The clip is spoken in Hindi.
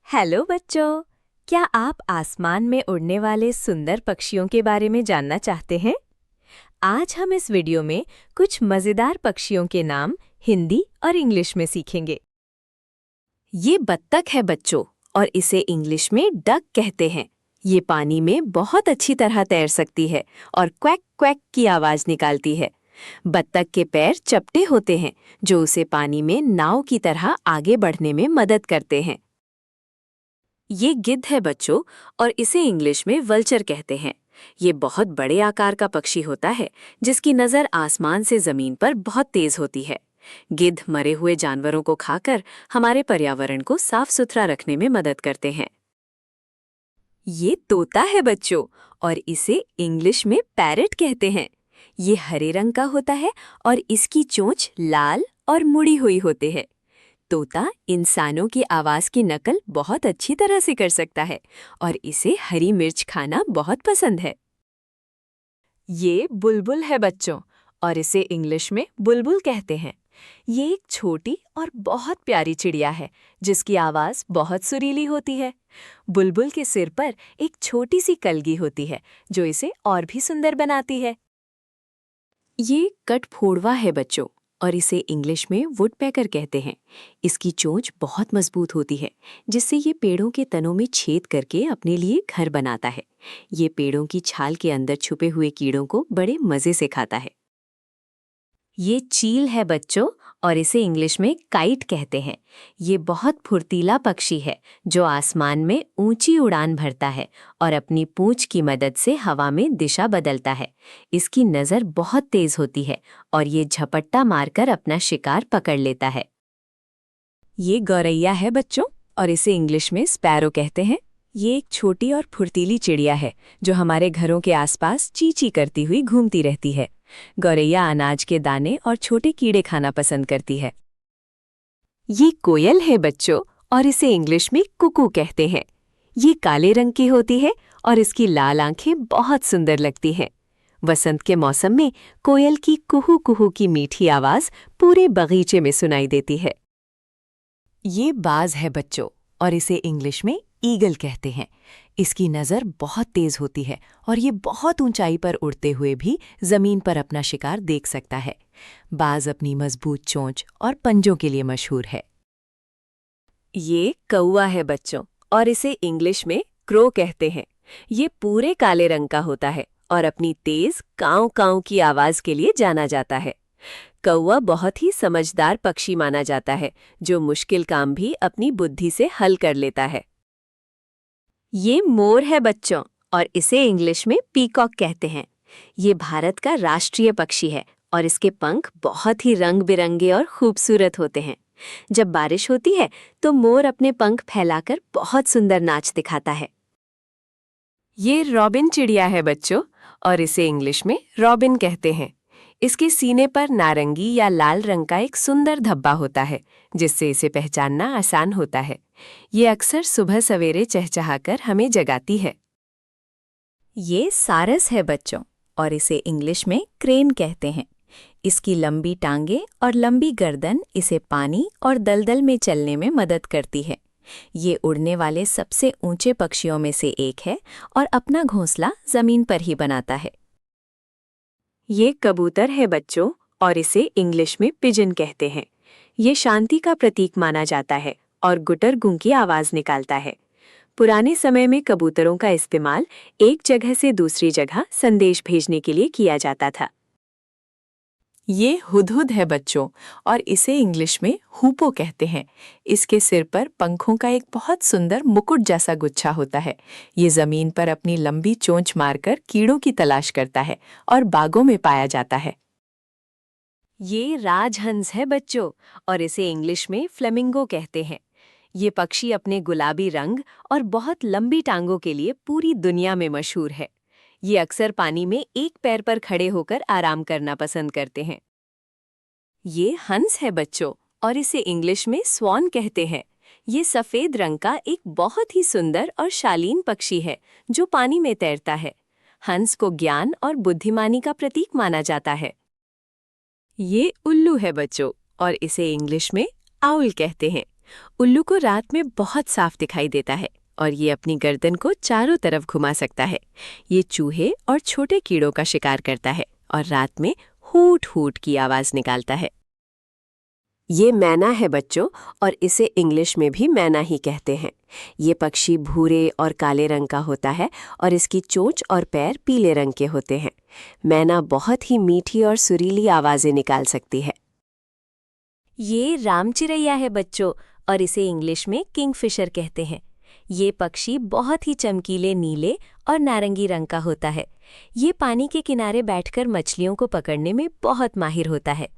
हेलो बच्चों, क्या आप आसमान में उड़ने वाले सुंदर पक्षियों के बारे में जानना चाहते हैं? आज हम इस वीडियो में कुछ मज़ेदार पक्षियों के नाम हिंदी और इंग्लिश में सीखेंगे। ये बत्तख है बच्चों, और इसे इंग्लिश में डक कहते हैं। ये पानी में बहुत अच्छी तरह तैर सकती है और क्वैक क्वैक की आवाज़ निकालती है। बत्तख के पैर चपटे होते हैं जो उसे पानी में नाव की तरह आगे बढ़ने में मदद करते हैं। ये गिद्ध है बच्चों, और इसे इंग्लिश में वल्चर कहते हैं। ये बहुत बड़े आकार का पक्षी होता है जिसकी नज़र आसमान से ज़मीन पर बहुत तेज होती है। गिद्ध मरे हुए जानवरों को खाकर हमारे पर्यावरण को साफ सुथरा रखने में मदद करते हैं। ये तोता है बच्चों, और इसे इंग्लिश में पैरट कहते हैं। ये हरे रंग का होता है और इसकी चोंच लाल और मुड़ी हुई होती है। तोता इंसानों की आवाज़ की नकल बहुत अच्छी तरह से कर सकता है और इसे हरी मिर्च खाना बहुत पसंद है। ये बुलबुल है बच्चों, और इसे इंग्लिश में बुलबुल कहते हैं। ये एक छोटी और बहुत प्यारी चिड़िया है जिसकी आवाज़ बहुत सुरीली होती है। बुलबुल के सिर पर एक छोटी सी कलगी होती है जो इसे और भी सुंदर बनाती है। ये कठफोड़वा है बच्चों, और इसे इंग्लिश में वुडपेकर कहते हैं। इसकी चोंच बहुत मजबूत होती है जिससे ये पेड़ों के तनों में छेद करके अपने लिए घर बनाता है। ये पेड़ों की छाल के अंदर छुपे हुए कीड़ों को बड़े मज़े से खाता है। ये चील है बच्चों, और इसे इंग्लिश में काइट कहते हैं। ये बहुत फुर्तीला पक्षी है जो आसमान में ऊंची उड़ान भरता है और अपनी पूंछ की मदद से हवा में दिशा बदलता है। इसकी नज़र बहुत तेज होती है और ये झपट्टा मारकर अपना शिकार पकड़ लेता है। ये गौरैया है बच्चों, और इसे इंग्लिश में स्पैरो कहते हैं। ये एक छोटी और फुर्तीली चिड़िया है जो हमारे घरों के आसपास ची ची करती हुई घूमती रहती है। गौरैया अनाज के दाने और छोटे कीड़े खाना पसंद करती है। ये कोयल है बच्चों, और इसे इंग्लिश में कुकू कहते हैं। ये काले रंग की होती है और इसकी लाल आंखें बहुत सुंदर लगती हैं। वसंत के मौसम में कोयल की कुहू कुहू की मीठी आवाज़ पूरे बगीचे में सुनाई देती है। ये बाज है बच्चों, और इसे इंग्लिश में ईगल कहते हैं। इसकी नज़र बहुत तेज होती है और ये बहुत ऊंचाई पर उड़ते हुए भी ज़मीन पर अपना शिकार देख सकता है। बाज अपनी मजबूत चोंच और पंजों के लिए मशहूर है। ये कौवा है बच्चों, और इसे इंग्लिश में क्रो कहते हैं। ये पूरे काले रंग का होता है और अपनी तेज काऊ काऊ की आवाज़ के लिए जाना जाता है। कौवा बहुत ही समझदार पक्षी माना जाता है जो मुश्किल काम भी अपनी बुद्धि से हल कर लेता है। ये मोर है बच्चों, और इसे इंग्लिश में पीकॉक कहते हैं। ये भारत का राष्ट्रीय पक्षी है और इसके पंख बहुत ही रंग बिरंगे और खूबसूरत होते हैं। जब बारिश होती है तो मोर अपने पंख फैलाकर बहुत सुंदर नाच दिखाता है। ये रॉबिन चिड़िया है बच्चों, और इसे इंग्लिश में रॉबिन कहते हैं। इसके सीने पर नारंगी या लाल रंग का एक सुंदर धब्बा होता है जिससे इसे पहचानना आसान होता है। ये अक्सर सुबह सवेरे चहचहाकर हमें जगाती है। ये सारस है बच्चों, और इसे इंग्लिश में क्रेन कहते हैं। इसकी लंबी टांगें और लंबी गर्दन इसे पानी और दलदल में चलने में मदद करती है। ये उड़ने वाले सबसे ऊंचे पक्षियों में से एक है और अपना घोंसला जमीन पर ही बनाता है। ये कबूतर है बच्चों, और इसे इंग्लिश में पिजन कहते हैं। ये शांति का प्रतीक माना जाता है और गुटर गुं की आवाज़ निकालता है। पुराने समय में कबूतरों का इस्तेमाल एक जगह से दूसरी जगह संदेश भेजने के लिए किया जाता था। ये हुदहुद है बच्चों, और इसे इंग्लिश में हूपो कहते हैं। इसके सिर पर पंखों का एक बहुत सुंदर मुकुट जैसा गुच्छा होता है। ये ज़मीन पर अपनी लंबी चोंच मारकर कीड़ों की तलाश करता है और बागों में पाया जाता है। ये राजहंस है बच्चों, और इसे इंग्लिश में फ्लेमिंगो कहते हैं। ये पक्षी अपने गुलाबी रंग और बहुत लंबी टांगों के लिए पूरी दुनिया में मशहूर है। ये अक्सर पानी में एक पैर पर खड़े होकर आराम करना पसंद करते हैं। ये हंस है बच्चों, और इसे इंग्लिश में स्वॉन कहते हैं। ये सफ़ेद रंग का एक बहुत ही सुंदर और शालीन पक्षी है जो पानी में तैरता है। हंस को ज्ञान और बुद्धिमानी का प्रतीक माना जाता है। ये उल्लू है बच्चों, और इसे इंग्लिश में आउल कहते हैं। उल्लू को रात में बहुत साफ दिखाई देता है और ये अपनी गर्दन को चारों तरफ घुमा सकता है। ये चूहे और छोटे कीड़ों का शिकार करता है और रात में हूट हूट की आवाज निकालता है। ये मैना है बच्चों, और इसे इंग्लिश में भी मैना ही कहते हैं। ये पक्षी भूरे और काले रंग का होता है और इसकी चोंच और पैर पीले रंग के होते हैं। मैना बहुत ही मीठी और सुरीली आवाजें निकाल सकती है। ये रामचिरैया है बच्चों, और इसे इंग्लिश में किंगफिशर कहते हैं। ये पक्षी बहुत ही चमकीले नीले और नारंगी रंग का होता है। ये पानी के किनारे बैठकर मछलियों को पकड़ने में बहुत माहिर होता है।